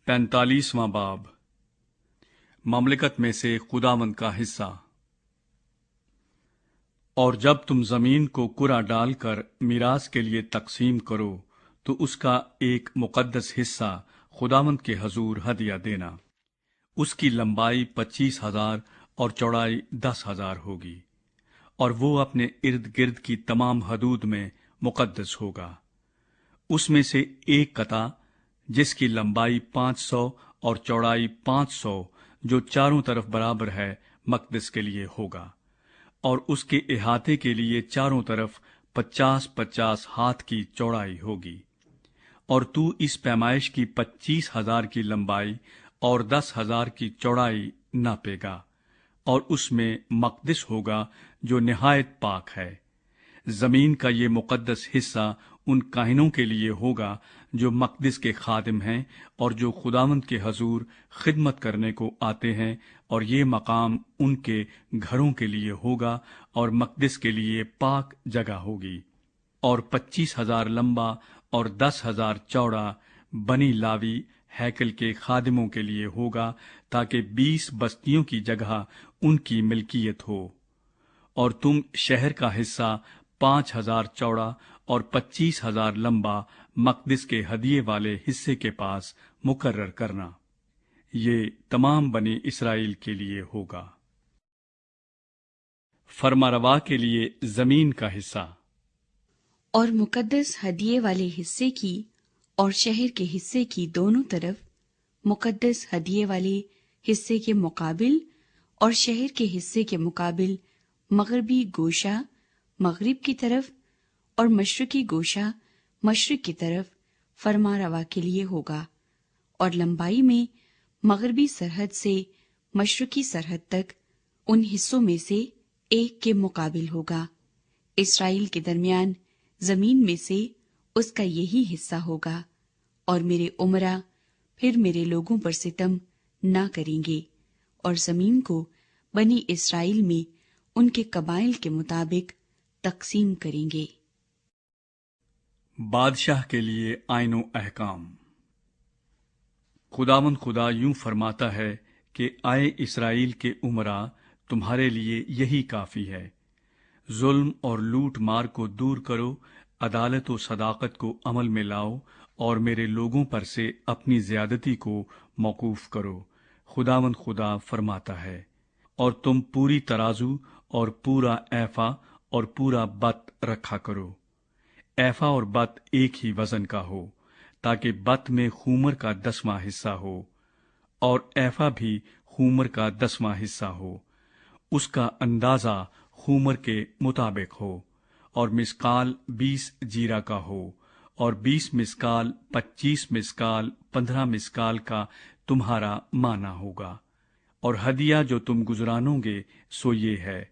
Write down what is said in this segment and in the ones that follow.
45واں باب مملکت میں سے خداوند کا حصہ۔ اور جب تم زمین کو کرہ ڈال کر میراث کے لیے تقسیم کرو تو اس کا ایک مقدس حصہ خداوند کے حضور ہدیہ دینا۔ اس کی لمبائی 25,000 اور چوڑائی 10,000 ہوگی، اور وہ اپنے ارد گرد کی تمام حدود میں مقدس ہوگا۔ اس میں سے ایک قطع جس کی لمبائی 500 اور چوڑائی 500 جو چاروں طرف برابر ہے مقدس کے لیے ہوگا، اور اس کے احاطے کے لیے چاروں طرف 50-50 ہاتھ کی چوڑائی ہوگی۔ اور تو اس پیمائش کی 25,000 کی لمبائی اور 10,000 کی چوڑائی ناپے گا، اور اس میں مقدس ہوگا جو نہایت پاک ہے۔ زمین کا یہ مقدس حصہ ان کاہنوں کے لیے ہوگا جو مقدس کے خادم ہیں اور جو خداوند کے حضور خدمت کرنے کو آتے ہیں، اور یہ مقام ان کے گھروں کے لیے ہوگا اور مقدس کے لیے پاک جگہ ہوگی۔ اور 25,000 لمبا اور 10,000 چوڑا بنی لاوی ہیکل کے خادموں کے لیے ہوگا، تاکہ 20 بستیوں کی جگہ ان کی ملکیت ہو۔ اور تم شہر کا حصہ 5,000 چوڑا اور 25,000 لمبا مقدس کے ہدیے والے حصے کے پاس مقرر کرنا۔ یہ تمام بنی اسرائیل کے لیے ہوگا۔ فرمانروا کے لیے زمین کا حصہ۔ اور مقدس ہدیے والے حصے کی اور شہر کے حصے کی دونوں طرف، مقدس ہدیے والے حصے کے مقابل اور شہر کے حصے کے مقابل مغربی گوشہ مغرب کی طرف اور مشرقی گوشہ مشرق کی طرف فرمانروا کے لیے ہوگا، اور لمبائی میں مغربی سرحد سے مشرقی سرحد تک ان حصوں میں سے ایک کے مقابل ہوگا۔ اسرائیل کے درمیان زمین میں سے اس کا یہی حصہ ہوگا، اور میرے امرا پھر میرے لوگوں پر ستم نہ کریں گے، اور زمین کو بنی اسرائیل میں ان کے قبائل کے مطابق تقسیم کریں گے۔ بادشاہ کے لیے آئین و احکام۔ خداوند خدا یوں فرماتا ہے کہ آئے اسرائیل کے امراء، تمہارے لیے یہی کافی ہے۔ ظلم اور لوٹ مار کو دور کرو، عدالت و صداقت کو عمل میں لاؤ، اور میرے لوگوں پر سے اپنی زیادتی کو موقوف کرو، خداوند خدا فرماتا ہے۔ اور تم پوری ترازو اور پورا ایفا اور پورا بت رکھا کرو۔ ایفا اور بت ایک ہی وزن کا ہو، تاکہ بت میں خومر کا 10واں حصہ ہو، اور ایفا بھی خومر کا 10واں حصہ ہو۔ اس کا اندازہ خومر کے مطابق ہو، اور مسکال 20 جیرہ کا ہو، اور 20 مسکال 25 مسکال 15 مسکال کا تمہارا مانا ہوگا۔ اور ہدیہ جو تم گزرانو گے سو یہ ہے: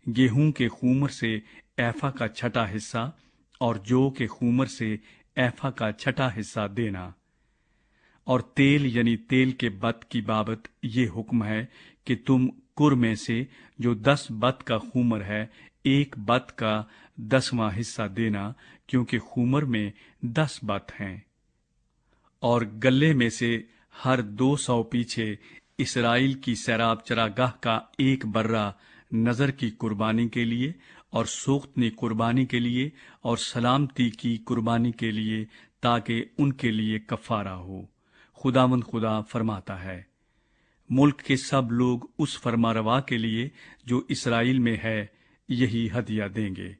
گیہوں کے خومر سے ایفا کا چھٹا حصہ، اور جو کے خومر سے ایفا کا چھٹا حصہ دینا۔ اور تیل یعنی تیل کے بت کی بابت یہ حکم ہے کہ تم کر میں سے جو 10 بت کا خومر ہے، ایک بت کا 10واں حصہ دینا، کیونکہ خومر میں 10 بت ہیں۔ اور گلے میں سے ہر 200 پیچھے اسرائیل کی سیراب چراگاہ کا ایک برہ نظر کی قربانی کے لیے، اور سوختنی قربانی کے لیے، اور سلامتی کی قربانی کے لیے، تاکہ ان کے لیے کفارہ ہو، خداوند خدا فرماتا ہے۔ ملک کے سب لوگ اس فرمانروا کے لیے جو اسرائیل میں ہے یہی ہدیہ دیں گے۔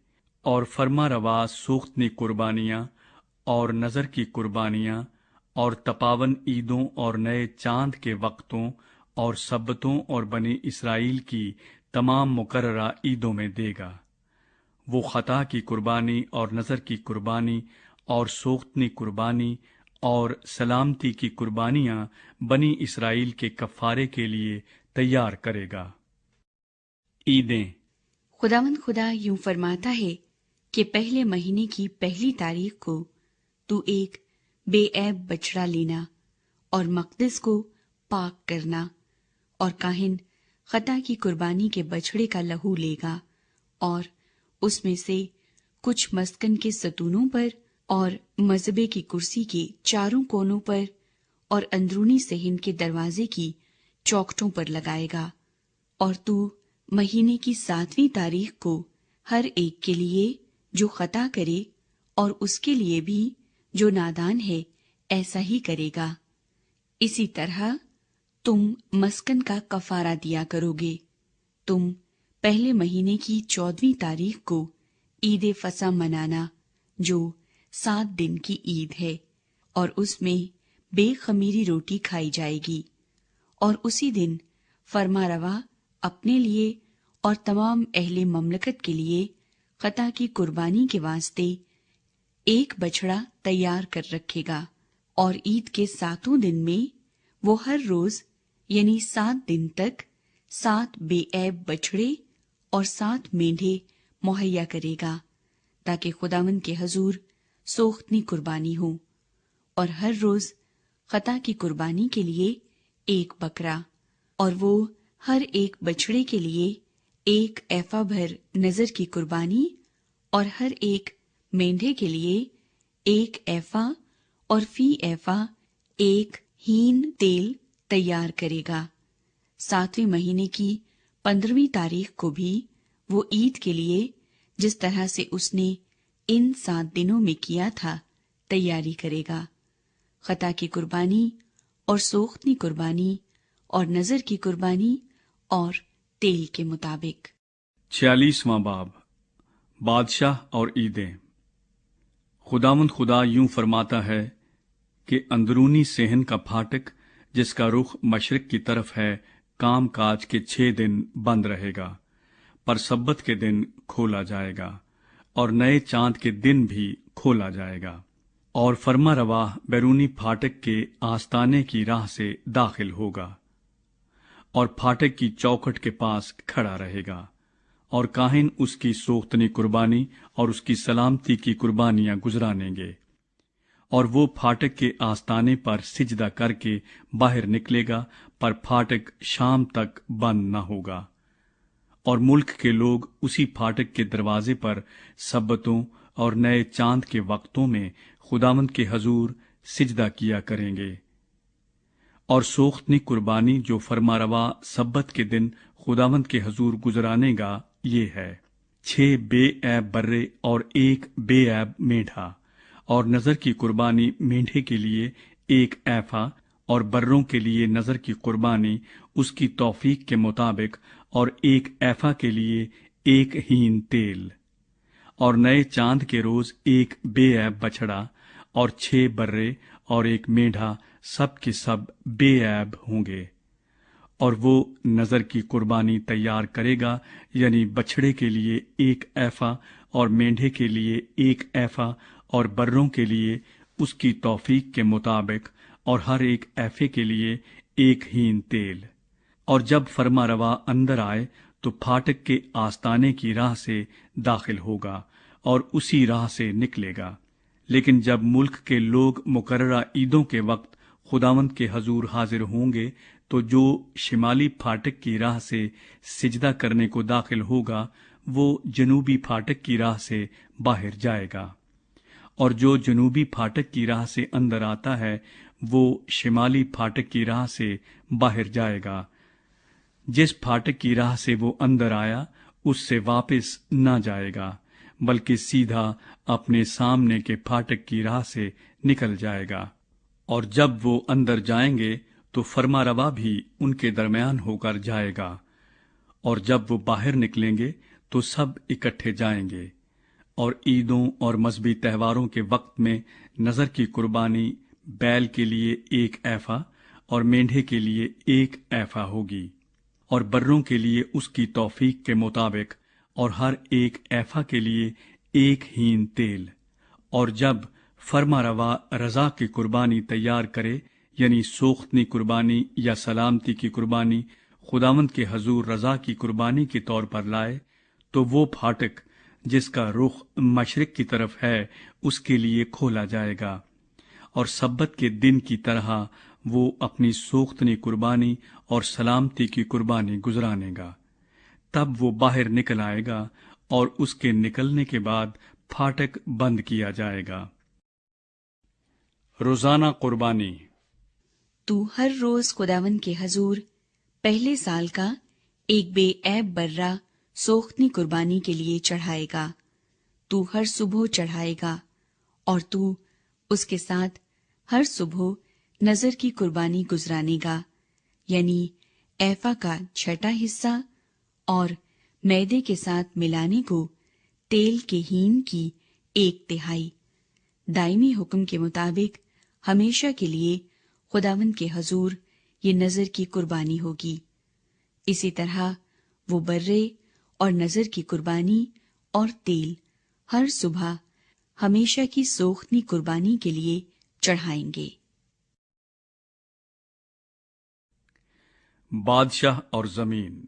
اور فرمانروا سوختنی قربانیاں اور نظر کی قربانیاں اور تپاون عیدوں اور نئے چاند کے وقتوں اور سبتوں اور بنی اسرائیل کی تمام مقررہ عیدوں میں دے گا۔ وہ خطا کی قربانی اور نظر کی قربانی اور سوختنی قربانی اور سلامتی کی قربانیاں بنی اسرائیل کے کفارے کے لیے تیار کرے گا۔ عیدیں۔ خداوند خدا یوں فرماتا ہے کہ پہلے مہینے کی پہلی تاریخ کو تو ایک بے عیب بچڑا لینا اور مقدس کو پاک کرنا، اور کاہن خطا کی قربانی کے بچڑے کا لہو لے گا، اور اس میں سے کچھ مسکن کے ستونوں پر اور مذبے کی کرسی کے چاروں کونوں پر اور اندرونی صحن کے دروازے کی چوکھٹوں پر لگائے گا، اور تو مہینے کی 7ویں تاریخ کو ہر ایک کے لیے جو خطا کرے اور اس کے لیے بھی جو نادان ہے ایسا ہی کرے گا۔ اسی طرح تم مسکن کا کفارہ دیا کرو گے۔ تم پہلے مہینے کی 14ویں تاریخ کو عید فصح منانا، جو 7 دن کی عید ہے، اور اس میں بے خمیری روٹی کھائی جائے گی۔ اور اسی دن فرما روا اپنے لیے اور تمام اہل مملکت کے لیے خطا کی قربانی کے واسطے ایک بچڑا تیار کر رکھے گا، اور عید کے 7 دن میں وہ ہر روز یعنی 7 دن تک 7 بے عیب بچڑے اور 7 مینڈھے مہیا کرے گا، تاکہ خداوند کے حضور سوختنی قربانی ہو۔ اور ہر روز خطا کی قربانی کے لیے ایک بکرا، اور وہ ہر ایک بچڑے کے لیے ایک ایفا بھر نذر کی قربانی، اور ہر ایک مینڈھے کے لیے ایک ایفا اور فی ایفا ایک ہین تیل تیار کرے گا۔ 7ویں مہینے کی 15ویں تاریخ کو بھی وہ عید کے لیے جس طرح سے اس نے ان 7 دنوں میں کیا تھا تیاری کرے گا، خطا کی قربانی اور سوختنی قربانی اور نذر کی قربانی اور تیل کے مطابق۔ 46واں باب، بادشاہ اور عیدیں۔ خداوند خدا یوں فرماتا ہے کہ اندرونی صحن کا پھاٹک جس کا رخ مشرق کی طرف ہے کام کاج کے 6 دن بند رہے گا، پر سبت کے دن کھولا جائے گا، اور نئے چاند کے دن بھی کھولا جائے گا۔ اور فرما روا بیرونی پھاٹک کے آستانے کی راہ سے داخل ہوگا، اور پھاٹک کی چوکھٹ کے پاس کھڑا رہے گا، اور کاہن اس کی سوختنی قربانی اور اس کی سلامتی کی قربانیاں گزرانیں گے۔ اور وہ پھاٹک کے آستانے پر سجدہ کر کے باہر نکلے گا، پر پھاٹک شام تک بند نہ ہوگا۔ اور ملک کے لوگ اسی پھاٹک کے دروازے پر سبتوں اور نئے چاند کے وقتوں میں خداوند کے حضور سجدہ کیا کریں گے۔ اور سوختنی قربانی جو فرما روا سبت کے دن خداوند کے حضور گزرانے گا یہ ہے، 6 بے عیب برے اور 1 بے عیب مینڈھا، اور نذر کی قربانی مینڈھے کے لیے 1 ایفا اور بروں کے لیے نذر کی قربانی اس کی توفیق کے مطابق، اور 1 ایفا کے لیے 1 ہین تیل۔ اور نئے چاند کے روز 1 بے عیب بچڑا اور 6 برے اور 1 مینڈھا، سب کے سب بے عیب ہوں گے۔ اور وہ نذر کی قربانی تیار کرے گا، یعنی بچھڑے کے لیے 1 ایفا اور مینڈھے کے لیے 1 ایفا اور بروں کے لیے اس کی توفیق کے مطابق، اور ہر ایک ایفے کے لیے 1 ہین تیل۔ اور جب فرما روا اندر آئے تو پھاٹک کے آستانے کی راہ سے داخل ہوگا اور اسی راہ سے نکلے گا۔ لیکن جب ملک کے لوگ مقررہ عیدوں کے وقت خداوند کے حضور حاضر ہوں گے تو جو شمالی پھاٹک کی راہ سے سجدہ کرنے کو داخل ہوگا وہ جنوبی پھاٹک کی راہ سے باہر جائے گا، اور جو جنوبی پھاٹک کی راہ سے اندر آتا ہے وہ شمالی پھاٹک کی راہ سے باہر جائے گا۔ جس پھاٹک کی راہ سے وہ اندر آیا اس سے واپس نہ جائے گا، بلکہ سیدھا اپنے سامنے کے پھاٹک کی راہ سے نکل جائے گا۔ اور جب وہ اندر جائیں گے تو فرما روا بھی ان کے درمیان ہو کر جائے گا، اور جب وہ باہر نکلیں گے تو سب اکٹھے جائیں گے۔ اور عیدوں اور مذہبی تہواروں کے وقت میں نذر کی قربانی بیل کے لیے 1 ایفا اور مینڈھے کے لیے 1 ایفا ہوگی، اور بروں کے لیے اس کی توفیق کے مطابق، اور ہر ایک ایفا کے لیے 1 ہین تیل۔ اور جب فرما روا رضا کی قربانی تیار کرے، یعنی سوختنی قربانی یا سلامتی کی قربانی خداوند کے حضور رضا کی قربانی کے طور پر لائے، تو وہ پھاٹک جس کا رخ مشرق کی طرف ہے اس کے لیے کھولا جائے گا، اور سبت کے دن کی طرح وہ اپنی سوختنی قربانی اور سلامتی کی قربانی گزرانے گا۔ تب وہ باہر نکل آئے گا، اور اس کے نکلنے کے بعد پھاٹک بند کیا جائے گا۔ روزانہ قربانی۔ تو ہر روز خداوند کے حضور پہلے سال کا ایک بے عیب برہ سوختنی قربانی کے لیے چڑھائے گا. تو ہر صبح چڑھائے گا اور تو اس کے ساتھ ہر صبح نظر کی قربانی گزرانے گا، یعنی ایفا کا 6واں حصہ اور میدے کے ساتھ ملانے کو تیل کے ہین کی 1/3. دائمی حکم کے مطابق ہمیشہ کے لیے خداوند کے حضور یہ نظر کی قربانی ہوگی. اسی طرح وہ برے اور نظر کی قربانی اور تیل ہر صبح ہمیشہ کی سوختنی قربانی کے لیے چڑھائیں گے. بادشاہ اور زمین.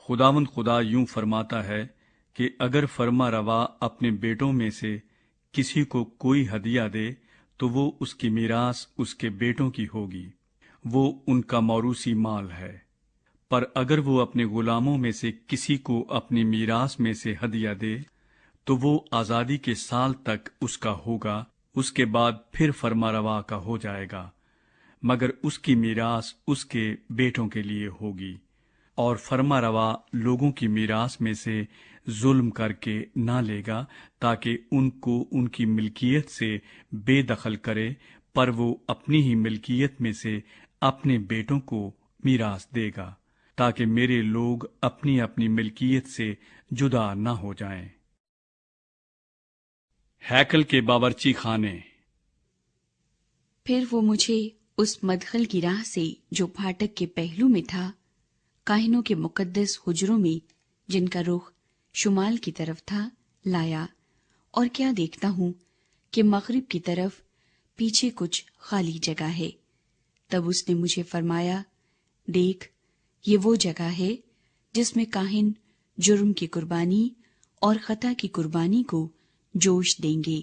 خداوند خدا یوں فرماتا ہے کہ اگر فرما روا اپنے بیٹوں میں سے کسی کو کوئی ہدیہ دے تو وہ اس کی میراث اس کے بیٹوں کی ہوگی، وہ ان کا موروثی مال ہے. پر اگر وہ اپنے غلاموں میں سے کسی کو اپنی میراث میں سے ہدیہ دے تو وہ آزادی کے سال تک اس کا ہوگا، اس کے بعد پھر فرما روا کا ہو جائے گا، مگر اس کی میراث اس کے بیٹوں کے لیے ہوگی. اور فرما روا لوگوں کی میراث میں سے ظلم کر کے نہ لے گا تاکہ ان کو ان کی ملکیت سے بے دخل کرے، پر وہ اپنی ہی ملکیت میں سے اپنے بیٹوں کو میراث دے گا تاکہ میرے لوگ اپنی اپنی ملکیت سے جدا نہ ہو جائیں. ہیکل کے باورچی خانے. پھر وہ مجھے اس مدخل کی راہ سے جو پھاٹک کے پہلو میں تھا، کاہنوں کے مقدس حجروں میں جن کا رخ شمال کی طرف تھا لایا، اور کیا دیکھتا ہوں کہ مغرب کی طرف پیچھے کچھ خالی جگہ ہے. تب اس نے مجھے فرمایا، دیکھ، یہ وہ جگہ ہے جس میں کاہن جرم کی قربانی اور خطا کی قربانی کو جوش دیں گے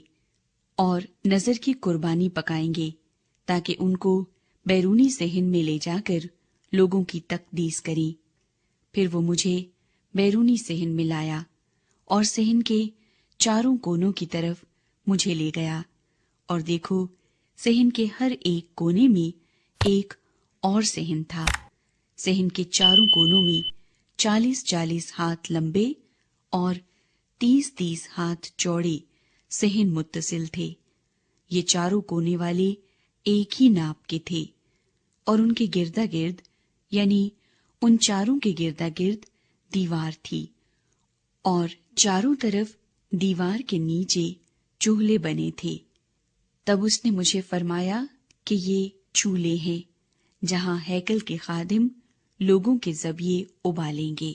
اور نظر کی قربانی پکائیں گے تاکہ ان کو بیرونی صحن میں لے جا کر لوگوں کی تقدیس کریں. پھر وہ مجھے بیرونی صحن میں لایا اور صحن کے چاروں کونوں کی طرف مجھے لے گیا، اور دیکھو، صحن کے ہر ایک کونے میں ایک اور صحن تھا. صحن کے چاروں کونوں میں 40 ہاتھ لمبے اور 30 ہاتھ چوڑے صحن متصل تھے. یہ چاروں کونے والے ایک ہی ناپ کے تھے، اور ان کے گردا گرد، یعنی ان چاروں کے گردا گرد دیوار تھی، اور چاروں طرف دیوار کے نیچے چولہے بنے تھے. تب اس نے مجھے فرمایا کہ یہ چولہے ہیں جہاں ہیکل کے خادم لوگوں کے ذبیحے ابالیں گے.